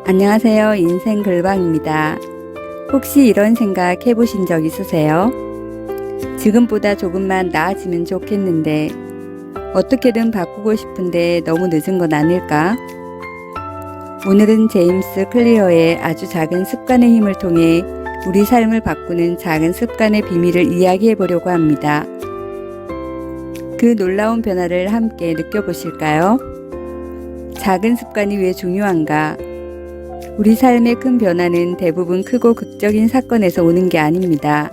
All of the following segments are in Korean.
안녕하세요. 인생 글방입니다. 혹시 이런 생각 해보신 적 있으세요? 지금보다 조금만 나아지면 좋겠는데 어떻게든 바꾸고 싶은데 너무 늦은 건 아닐까? 오늘은 제임스 클리어의 아주 작은 습관의 힘을 통해 우리 삶을 바꾸는 작은 습관의 비밀을 이야기해 보려고 합니다. 그 놀라운 변화를 함께 느껴보실까요? 작은 습관이 왜 중요한가? 우리 삶의 큰 변화는 대부분 크고 극적인 사건에서 오는 게 아닙니다.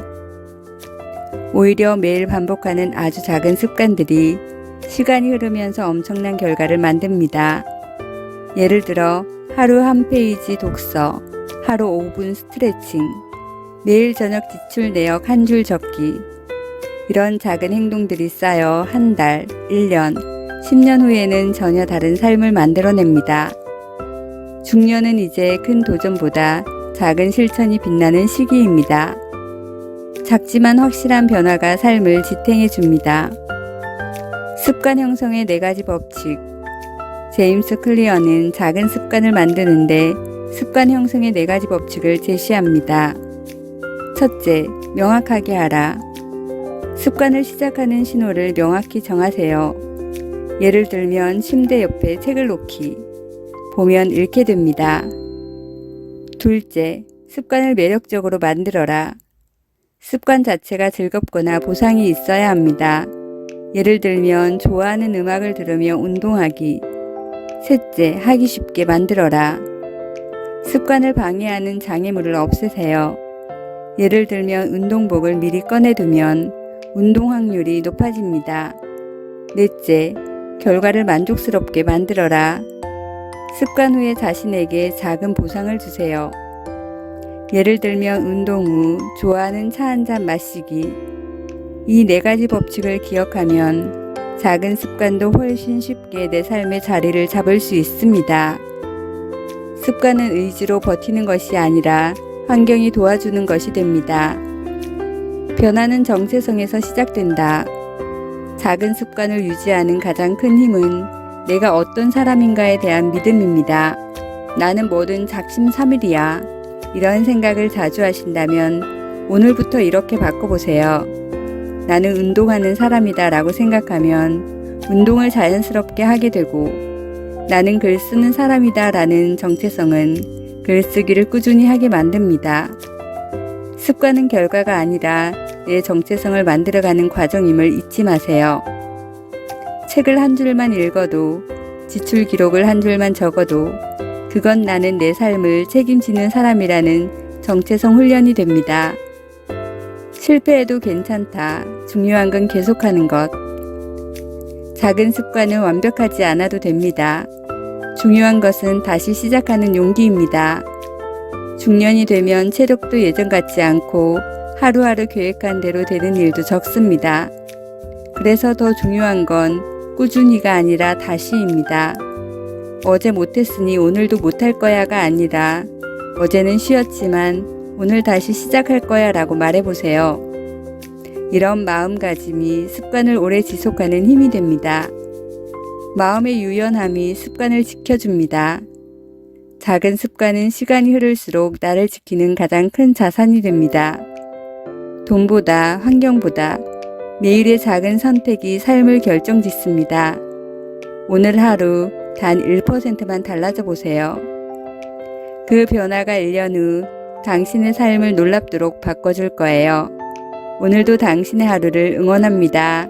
오히려 매일 반복하는 아주 작은 습관들이 시간이 흐르면서 엄청난 결과를 만듭니다. 예를 들어 하루 한 페이지 독서, 하루 5분 스트레칭, 매일 저녁 지출 내역 한 줄 적기. 이런 작은 행동들이 쌓여 한 달, 1년, 10년 후에는 전혀 다른 삶을 만들어냅니다. 중년은 이제 큰 도전보다 작은 실천이 빛나는 시기입니다. 작지만 확실한 변화가 삶을 지탱해 줍니다. 습관 형성의 4가지 법칙. 제임스 클리어는 작은 습관을 만드는데 습관 형성의 4가지 법칙을 제시합니다. 첫째, 명확하게 하라. 습관을 시작하는 신호를 명확히 정하세요. 예를 들면 침대 옆에 책을 놓기. 보면 읽게 됩니다. 둘째, 습관을 매력적으로 만들어라. 습관 자체가 즐겁거나 보상이 있어야 합니다. 예를 들면 좋아하는 음악을 들으며 운동하기. 셋째, 하기 쉽게 만들어라. 습관을 방해하는 장애물을 없애세요. 예를 들면 운동복을 미리 꺼내두면 운동 확률이 높아집니다. 넷째, 결과를 만족스럽게 만들어라. 습관 후에 자신에게 작은 보상을 주세요. 예를 들면 운동 후 좋아하는 차 한 잔 마시기. 이 4가지 법칙을 기억하면 작은 습관도 훨씬 쉽게 내 삶의 자리를 잡을 수 있습니다. 습관은 의지로 버티는 것이 아니라 환경이 도와주는 것이 됩니다. 변화는 정체성에서 시작된다. 작은 습관을 유지하는 가장 큰 힘은 내가 어떤 사람인가에 대한 믿음입니다. 나는 뭐든 작심삼일이야. 이런 생각을 자주 하신다면 오늘부터 이렇게 바꿔보세요. 나는 운동하는 사람이다 라고 생각하면 운동을 자연스럽게 하게 되고, 나는 글 쓰는 사람이다 라는 정체성은 글쓰기를 꾸준히 하게 만듭니다. 습관은 결과가 아니라 내 정체성을 만들어가는 과정임을 잊지 마세요. 책을 한 줄만 읽어도, 지출 기록을 한 줄만 적어도 그건 나는 내 삶을 책임지는 사람이라는 정체성 훈련이 됩니다. 실패해도 괜찮다. 중요한 건 계속하는 것. 작은 습관은 완벽하지 않아도 됩니다. 중요한 것은 다시 시작하는 용기입니다. 중년이 되면 체력도 예전 같지 않고 하루하루 계획한 대로 되는 일도 적습니다. 그래서 더 중요한 건 꾸준히가 아니라 다시입니다. 어제 못했으니 오늘도 못할 거야가 아니라 어제는 쉬었지만 오늘 다시 시작할 거야 라고 말해보세요. 이런 마음가짐이 습관을 오래 지속하는 힘이 됩니다. 마음의 유연함이 습관을 지켜줍니다. 작은 습관은 시간이 흐를수록 나를 지키는 가장 큰 자산이 됩니다. 돈보다, 환경보다 매일의 작은 선택이 삶을 결정짓습니다. 오늘 하루 단 1%만 달라져 보세요. 그 변화가 1년 후 당신의 삶을 놀랍도록 바꿔줄 거예요. 오늘도 당신의 하루를 응원합니다.